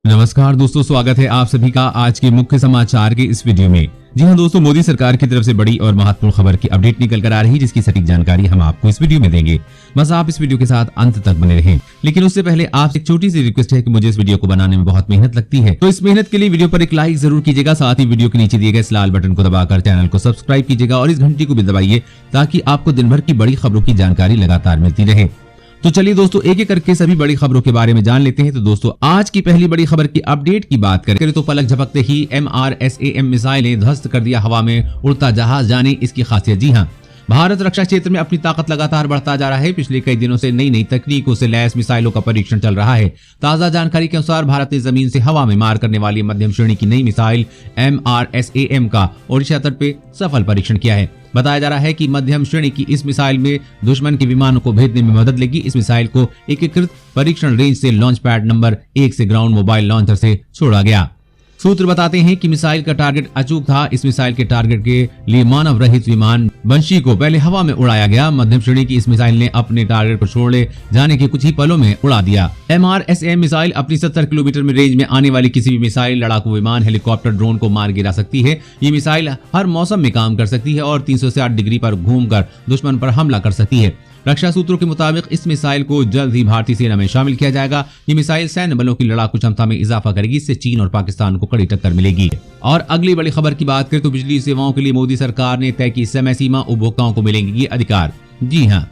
नमस्कार दोस्तों, स्वागत है आप सभी का आज के मुख्य समाचार के इस वीडियो में। जी हां दोस्तों, मोदी सरकार की तरफ से बड़ी और महत्वपूर्ण खबर की अपडेट निकल कर आ रही है, जिसकी सटीक जानकारी हम आपको इस वीडियो में देंगे। बस आप इस वीडियो के साथ अंत तक बने रहें। लेकिन उससे पहले आपसे एक छोटी सी रिक्वेस्ट है कि मुझे इस वीडियो को बनाने में बहुत मेहनत लगती है, तो इस मेहनत के लिए वीडियो पर एक लाइक जरूर कीजिएगा। साथ ही वीडियो के नीचे दिए गए इस लाल बटन को दबाकर चैनल को सब्सक्राइब कीजिएगा और इस घंटी को भी दबाइए, ताकि आपको दिन भर की बड़ी खबरों की जानकारी लगातार मिलती रहे। तो चलिए दोस्तों, एक एक करके सभी बड़ी खबरों के बारे में जान लेते हैं। तो दोस्तों, आज की पहली बड़ी खबर की अपडेट की बात करें तो पलक झपकते ही MRSAM मिसाइलें ध्वस्त कर दिया हवा में उड़ता जहाज, जाने इसकी खासियत। जी हां, भारत रक्षा क्षेत्र में अपनी ताकत लगातार बढ़ता जा रहा है। पिछले कई दिनों से नई नई तकनीकों से लैस मिसाइलों का परीक्षण चल रहा है। ताजा जानकारी के अनुसार भारत ने जमीन से हवा में मार करने वाली मध्यम श्रेणी की नई मिसाइल MRSAM का ओडिशा तट पे सफल परीक्षण किया है। बताया जा रहा है कि मध्यम श्रेणी की इस मिसाइल में दुश्मन के विमानों को भेदने में मदद लेगी। इस मिसाइल को एकीकृत परीक्षण रेंज से लॉन्च पैड नंबर 1 से ग्राउंड मोबाइल लॉन्चर से छोड़ा गया। सूत्र बताते हैं कि मिसाइल का टारगेट अचूक था। इस मिसाइल के टारगेट के लिए मानव रहित विमान बंशी को पहले हवा में उड़ाया गया। मध्यम श्रेणी की इस मिसाइल ने अपने टारगेट को छोड़े जाने के कुछ ही पलों में उड़ा दिया। MRSAM मिसाइल अपनी 70 किलोमीटर में रेंज में आने वाली किसी भी मिसाइल, लड़ाकू विमान, हेलीकॉप्टर, ड्रोन को मार गिरा सकती है। ये मिसाइल हर मौसम में काम कर सकती है और 360 डिग्री पर घूमकर दुश्मन पर हमला कर सकती है। रक्षा सूत्रों के मुताबिक इस मिसाइल को जल्द ही भारतीय सेना में शामिल किया जाएगा। ये मिसाइल सैन्य बलों की लड़ाकू क्षमता में इजाफा करेगी। इससे चीन और पाकिस्तान को कड़ी टक्कर मिलेगी। और अगली बड़ी खबर की बात करें तो बिजली सेवाओं के लिए मोदी सरकार ने तय की समय सीमा, उपभोक्ताओं को मिलेंगे ये अधिकार। जी हाँ,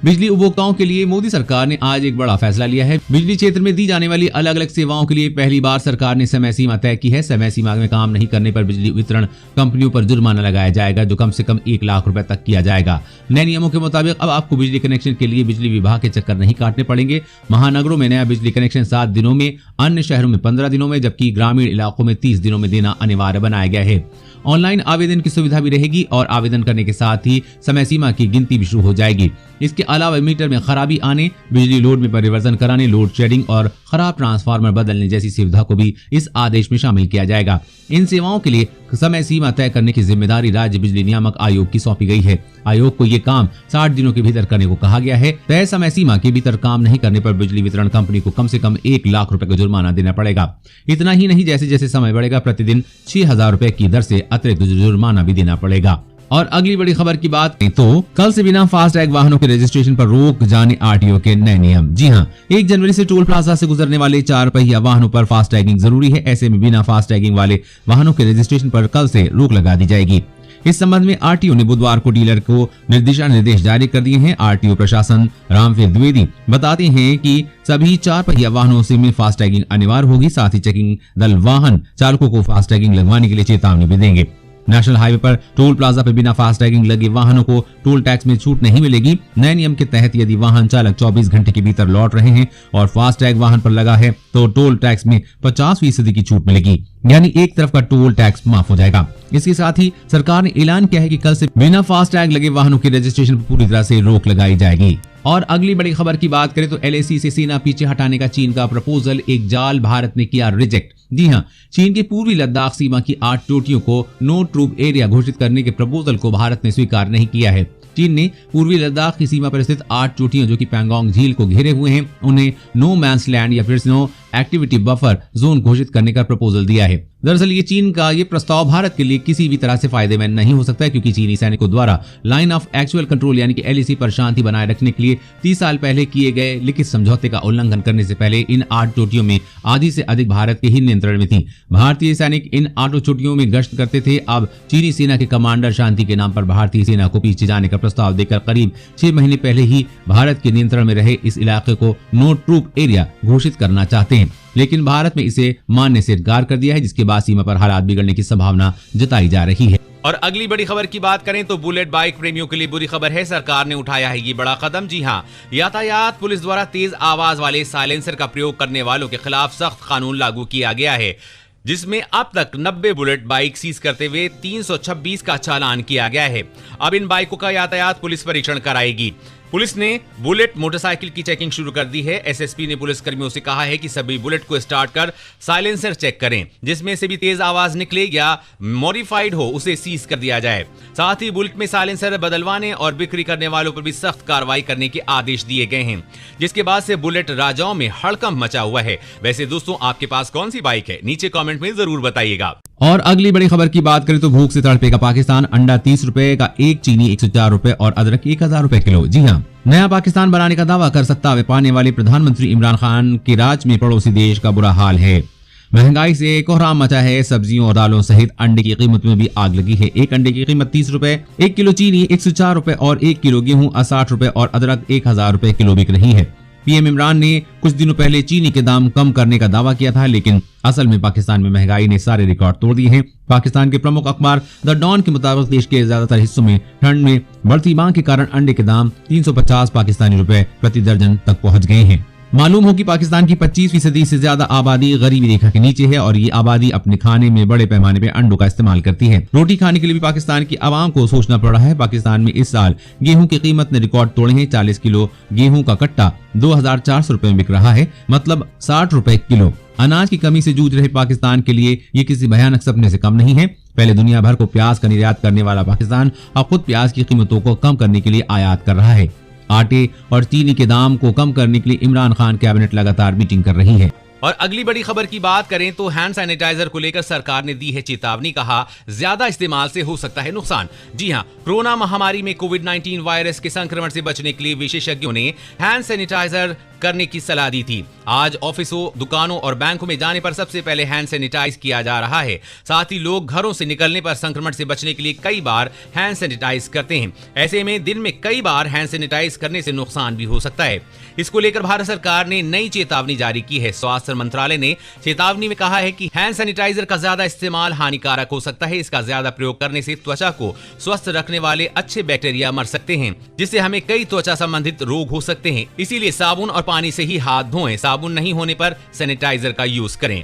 बिजली उपभोक्ताओं के लिए मोदी सरकार ने आज एक बड़ा फैसला लिया है। बिजली क्षेत्र में दी जाने वाली अलग अलग सेवाओं के लिए पहली बार सरकार ने समय सीमा तय की है। समय सीमा में काम नहीं करने पर बिजली वितरण कंपनियों पर जुर्माना लगाया जाएगा, जो कम से कम 1 लाख रुपए तक किया जाएगा। नए नियमों के मुताबिक अब आपको बिजली कनेक्शन के लिए बिजली विभाग के चक्कर नहीं काटने पड़ेंगे। महानगरों में नया बिजली कनेक्शन 7 दिनों में, अन्य शहरों में 15 दिनों में, जबकि ग्रामीण इलाकों में 30 दिनों में देना अनिवार्य बनाया गया है। ऑनलाइन आवेदन की सुविधा भी रहेगी और आवेदन करने के साथ ही समय सीमा की गिनती भी शुरू हो जाएगी। इसके अलावा मीटर में खराबी आने, बिजली लोड में परिवर्तन कराने, लोड शेडिंग और खराब ट्रांसफार्मर बदलने जैसी सुविधा को भी इस आदेश में शामिल किया जाएगा। इन सेवाओं के लिए समय सीमा तय करने की जिम्मेदारी राज्य बिजली नियामक आयोग की सौंपी गई है। आयोग को ये काम 60 दिनों के भीतर करने को कहा गया है। तय समय सीमा के भीतर काम नहीं करने पर बिजली वितरण कंपनी को कम से कम 1 लाख रुपए का जुर्माना देना पड़ेगा। इतना ही नहीं, जैसे जैसे समय बढ़ेगा प्रतिदिन 6,000 रुपए की दर से अतिरिक्त जुर्माना भी देना पड़ेगा। और अगली बड़ी खबर की बात करें तो कल से बिना फास्टैग वाहनों के रजिस्ट्रेशन पर रोक, जाने RTO के नए नियम। जी हां, 1 जनवरी से टोल प्लाजा से गुजरने वाले 4 पहिया वाहनों पर फास्टैगिंग जरूरी है। ऐसे में बिना फास्टैगिंग वाले वाहनों के रजिस्ट्रेशन पर कल से रोक लगा दी जाएगी। इस संबंध में RTO ने बुधवार को डीलर को दिशा निर्देश जारी कर दिए हैं। RTO प्रशासन रामवीर द्विवेदी बताते हैं कि सभी 4 पहिया वाहनों से में फास्टैगिंग अनिवार्य होगी। साथ ही चेकिंग दल वाहन चालकों को फास्टैगिंग लगवाने के लिए चेतावनी भी देंगे। नेशनल हाईवे पर टोल प्लाजा पर बिना फास्टैगिंग लगे वाहनों को टोल टैक्स में छूट नहीं मिलेगी। नए नियम के तहत यदि वाहन चालक 24 घंटे के भीतर लौट रहे हैं और फास्टैग वाहन पर लगा है तो टोल टैक्स में 50% की छूट मिलेगी, यानी एक तरफ का टोल टैक्स माफ हो जाएगा। इसके साथ ही सरकार ने ऐलान किया है कि कल से बिना फास्टैग लगे वाहनों के रजिस्ट्रेशन पर पूरी तरह से रोक लगाई जाएगी। और अगली बड़ी खबर की बात करें तो LAC से सेना पीछे हटाने का चीन का प्रपोजल एक जाल, भारत ने किया रिजेक्ट। जी हां, चीन के पूर्वी लद्दाख सीमा की 8 चोटियों को नो ट्रूप एरिया घोषित करने के प्रपोजल को भारत ने स्वीकार नहीं किया है। चीन ने पूर्वी लद्दाख की सीमा पर स्थित 8 चोटियां जो कि पैंगोंग झील को घेरे हुए हैं, उन्हें नो मैंस लैंड या फिर नो एक्टिविटी बफर जोन घोषित करने का प्रपोजल दिया है। दरअसल ये चीन का ये प्रस्ताव भारत के लिए किसी भी तरह से फायदेमंद नहीं हो सकता है, क्योंकि चीनी सैनिकों द्वारा लाइन ऑफ एक्चुअल कंट्रोल यानी कि LAC पर शांति बनाए रखने के लिए 30 साल पहले किए गए लिखित समझौते का उल्लंघन करने से पहले इन 8 चोटियों में आधी से अधिक भारत के ही नियंत्रण में थी। भारतीय सैनिक इन 8 चोटियों में गश्त करते थे। अब चीनी सेना के कमांडर शांति के नाम पर भारतीय सेना को पीछे जाने का प्रस्ताव देकर करीब 6 महीने पहले ही भारत के नियंत्रण में रहे इस इलाके को नो ट्रूप एरिया घोषित करना चाहते हैं, लेकिन भारत में इसे मानने से इनकार कर दिया है, जिसके बाद सीमा पर हालात बिगड़ने की संभावना जताई जा रही है। और अगली बड़ी खबर की बात करें तो बुलेट बाइक प्रेमियों के लिए बुरी खबर है। सरकार ने उठाया है ये बड़ा कदम। जी हां, यातायात पुलिस द्वारा तेज आवाज वाले साइलेंसर का प्रयोग करने वालों के खिलाफ सख्त कानून लागू किया गया है, जिसमें अब तक 90 बुलेट बाइक सीज करते हुए 326 का चालान किया गया है। अब इन बाइकों का यातायात पुलिस परीक्षण कराएगी। पुलिस ने बुलेट मोटरसाइकिल की चेकिंग शुरू कर दी है। एसएसपी ने पुलिस कर्मियों से कहा है कि सभी बुलेट को स्टार्ट कर साइलेंसर चेक करें, जिसमें से भी तेज आवाज निकले या मॉडिफाइड हो उसे सीज कर दिया जाए। साथ ही बुलेट में साइलेंसर बदलवाने और बिक्री करने वालों पर भी सख्त कार्रवाई करने के आदेश दिए गए हैं, जिसके बाद से बुलेट राजाओं में हड़कंप मचा हुआ है। वैसे दोस्तों, आपके पास कौन सी बाइक है, नीचे कमेंट में जरूर बताइएगा। और अगली बड़ी खबर की बात करें तो भूख से तड़पेगा पाकिस्तान, अंडा 30 रुपए का एक, चीनी 104 रुपए और अदरक 1000 रुपए किलो। जी हाँ, नया पाकिस्तान बनाने का दावा कर सत्ता में पाने वाले प्रधानमंत्री इमरान खान के राज में पड़ोसी देश का बुरा हाल है। महंगाई से कोहराम मचा है। सब्जियों और दालों सहित अंडे की कीमत में भी आग लगी है। एक अंडे की कीमत 30 रुपए, 1 किलो चीनी 104 रुपए और 1 किलो गेहूं 60 रुपए और अदरक 1000 रुपए किलो बिक रही है। पीएम इमरान ने कुछ दिनों पहले चीनी के दाम कम करने का दावा किया था, लेकिन असल में पाकिस्तान में महंगाई ने सारे रिकॉर्ड तोड़ दिए हैं। पाकिस्तान के प्रमुख अखबार द डॉन के मुताबिक देश के ज्यादातर हिस्सों में ठंड में बढ़ती मांग के कारण अंडे के दाम 350 पाकिस्तानी रुपए प्रति दर्जन तक पहुंच गए हैं। मालूम हो कि पाकिस्तान की 25% से ज्यादा आबादी गरीबी रेखा के नीचे है और ये आबादी अपने खाने में बड़े पैमाने पर अंडों का इस्तेमाल करती है। रोटी खाने के लिए भी पाकिस्तान की आवाम को सोचना पड़ रहा है। पाकिस्तान में इस साल गेहूं की कीमत ने रिकॉर्ड तोड़े हैं। 40 किलो गेहूं का कट्टा 2400 रुपए में बिक रहा है, मतलब 60 रुपए किलो। अनाज की कमी से जूझ रहे पाकिस्तान के लिए ये किसी भयानक सपने से कम नहीं है। पहले दुनिया भर को प्याज का निर्यात करने वाला पाकिस्तान अब खुद प्याज की कीमतों को कम करने के लिए आयात कर रहा है। आटे और चीनी के दाम को कम करने के लिए इमरान खान कैबिनेट लगातार मीटिंग कर रही है। और अगली बड़ी खबर की बात करें तो हैंड सैनिटाइजर को लेकर सरकार ने दी है चेतावनी, कहा ज्यादा इस्तेमाल से हो सकता है नुकसान। जी हां, कोरोना महामारी में कोविड-19 वायरस के संक्रमण से बचने के लिए विशेषज्ञों ने हैंड सैनिटाइजर करने की सलाह दी थी। आज ऑफिसों, दुकानों और बैंकों में जाने पर सबसे पहले हैंड सैनिटाइज किया जा रहा है। साथ ही लोग घरों से निकलने पर संक्रमण से बचने के लिए कई बार हैंड सैनिटाइज करते हैं। ऐसे में दिन में कई बार हैंड सैनिटाइज करने से नुकसान भी हो सकता है। इसको लेकर भारत सरकार ने नई चेतावनी जारी की है। स्वास्थ्य मंत्रालय ने चेतावनी में कहा है कि हैंड सैनिटाइजर का ज्यादा इस्तेमाल हानिकारक हो सकता है। इसका ज्यादा प्रयोग करने से त्वचा को स्वस्थ रखने वाले अच्छे बैक्टीरिया मर सकते हैं, जिससे हमें कई त्वचा संबंधित रोग हो सकते हैं। इसीलिए साबुन और पानी से ही हाथ धोएं। साबुन नहीं होने पर सैनिटाइजर का यूज करें।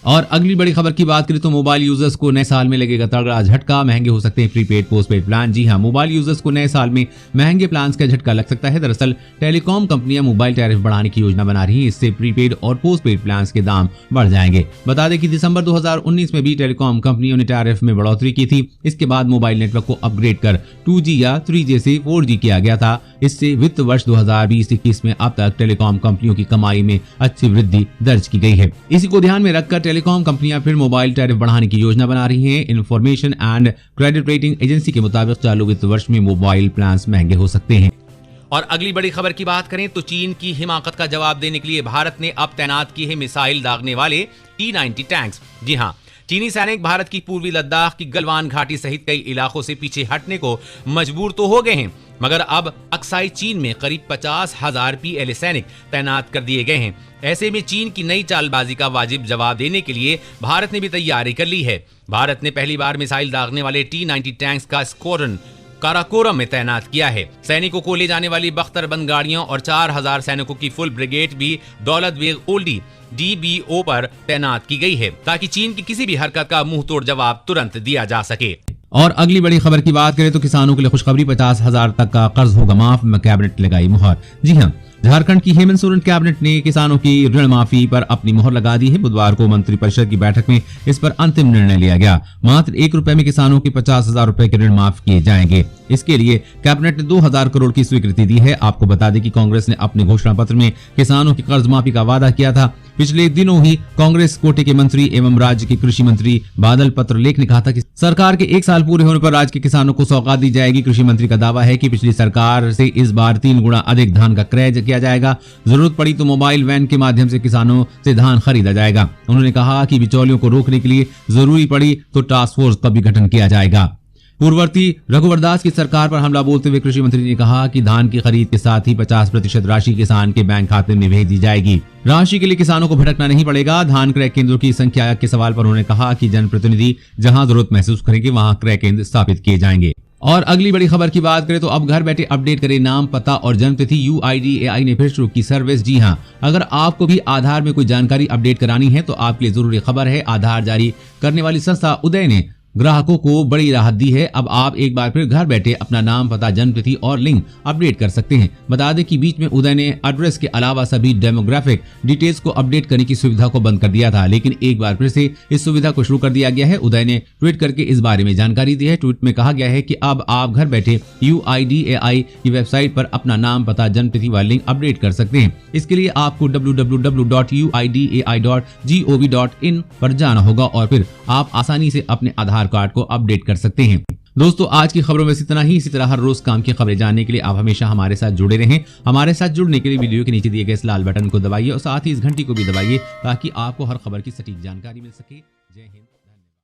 और अगली बड़ी खबर की बात करें तो मोबाइल यूजर्स को नए साल में लगेगा तगड़ा झटका, महंगे हो सकते हैं प्रीपेड पोस्टपेड प्लान। जी हां, मोबाइल यूजर्स को नए साल में महंगे प्लान्स का झटका लग सकता है। दरअसल टेलीकॉम कंपनियां मोबाइल टैरिफ बढ़ाने की योजना बना रही हैं। इससे प्रीपेड और पोस्टपेड प्लान्स के दाम बढ़ जाएंगे। बता दें कि दिसंबर 2019 में भी टेलीकॉम कंपनियों ने टैरिफ में बढ़ोतरी की थी। इसके बाद मोबाइल नेटवर्क को अपग्रेड कर 2G या 3G से 4G किया गया था। इससे वित्त वर्ष 2020-21 में अब तक टेलीकॉम कंपनियों की कमाई में अच्छी वृद्धि दर्ज की गई है। इसी को ध्यान में रखकर टेलीकॉम कंपनियां फिर मोबाइल टैरिफ बढ़ाने की योजना बना रही हैं। Information and credit rating agency के मुताबिक चालू वित्त वर्ष में मोबाइल प्लान महंगे हो सकते हैं। और अगली बड़ी खबर की बात करें तो चीन की हिमाकत का जवाब देने के लिए भारत ने अब तैनात किए हैं मिसाइल दागने वाले T-90 टैंक्स। जी हां, चीनी सैनिक भारत की पूर्वी लद्दाख की गलवान घाटी सहित कई इलाकों से पीछे हटने को मजबूर तो हो गए हैं, मगर अब अक्साई चीन में करीब 50,000 PLA सैनिक तैनात कर दिए गए हैं। ऐसे में चीन की नई चालबाजी का वाजिब जवाब देने के लिए भारत ने भी तैयारी कर ली है। भारत ने पहली बार मिसाइल दागने वाले T-90 टैंक्स का स्क्वाड्रन काराकोरम में तैनात किया है। सैनिकों को ले जाने वाली बख्तरबंद गाड़ियां और 4000 सैनिकों की फुल ब्रिगेड भी दौलत बेग ओल्डी DBO पर तैनात की गई है, ताकि चीन की किसी भी हरकत का मुंह तोड़ जवाब तुरंत दिया जा सके। और अगली बड़ी खबर की बात करें तो किसानों के लिए खुशखबरी, 50,000 तक का कर्ज होगा माफ, कैबिनेट लगाई मुहर। जी हां, झारखंड की हेमंत सोरेन कैबिनेट ने किसानों की ऋण माफी पर अपनी मुहर लगा दी है। बुधवार को मंत्रिपरिषद की बैठक में इस पर अंतिम निर्णय लिया गया। मात्र 1 रुपए में किसानों के 50,000 रुपए के ऋण माफ किए जाएंगे। इसके लिए कैबिनेट ने 2000 करोड़ की स्वीकृति दी है। आपको बता दें कि कांग्रेस ने अपने घोषणा पत्र में किसानों की कर्ज माफी का वादा किया था। पिछले दिनों ही कांग्रेस कोटे के मंत्री एवं राज्य के कृषि मंत्री बादल पत्रलेख ने कहा था कि सरकार के 1 साल पूरे होने पर राज्य के किसानों को सौगात दी जाएगी। कृषि मंत्री का दावा है कि पिछली सरकार से इस बार 3 गुना अधिक धान का क्रय किया जाएगा। जरूरत पड़ी तो मोबाइल वैन के माध्यम से किसानों से धान खरीदा जाएगा। उन्होंने कहा कि बिचौलियों को रोकने के लिए जरूरी पड़ी तो टास्क फोर्स का भी गठन किया जाएगा। पूर्ववर्ती रघुवर दास की सरकार पर हमला बोलते हुए कृषि मंत्री ने कहा कि धान की खरीद के साथ ही 50% राशि किसान के बैंक खाते में भेज दी जाएगी। राशि के लिए किसानों को भटकना नहीं पड़ेगा। धान क्रय केंद्रों की संख्या के सवाल पर उन्होंने कहा कि जनप्रतिनिधि जहां जरूरत महसूस करेंगे वहां क्रय केंद्र स्थापित किए जाएंगे। और अगली बड़ी खबर की बात करें तो अब घर बैठे अपडेट करें नाम, पता और जन्मतिथि। UIDAI ने फिर शुरू की सर्विस। जी हां, अगर आपको भी आधार में कोई जानकारी अपडेट करानी है तो आपके लिए जरूरी खबर है। आधार जारी करने वाली संस्था उदय ने ग्राहकों को बड़ी राहत दी है। अब आप एक बार फिर घर बैठे अपना नाम, पता, जन्मतिथि और लिंग अपडेट कर सकते हैं। बता दें कि बीच में उदय ने एड्रेस के अलावा सभी डेमोग्राफिक डिटेल्स को अपडेट करने की सुविधा को बंद कर दिया था, लेकिन एक बार फिर से इस सुविधा को शुरू कर दिया गया है। उदय ने ट्वीट करके इस बारे में जानकारी दी है। ट्वीट में कहा गया है कि अब आप घर बैठे UIDAI की वेबसाइट पर अपना नाम, पता, जन्मतिथि व लिंग अपडेट कर सकते हैं। इसके लिए आपको www.uidai.gov.in पर जाना होगा और फिर आप आसानी से अपने आधार कार्ड को अपडेट कर सकते हैं। दोस्तों, आज की खबरों में इतना ही। इसी तरह हर रोज काम की खबरें जानने के लिए आप हमेशा हमारे साथ जुड़े रहें। हमारे साथ जुड़ने के लिए वीडियो के नीचे दिए गए इस लाल बटन को दबाइए और साथ ही इस घंटी को भी दबाइए ताकि आपको हर खबर की सटीक जानकारी मिल सके। जय हिंद।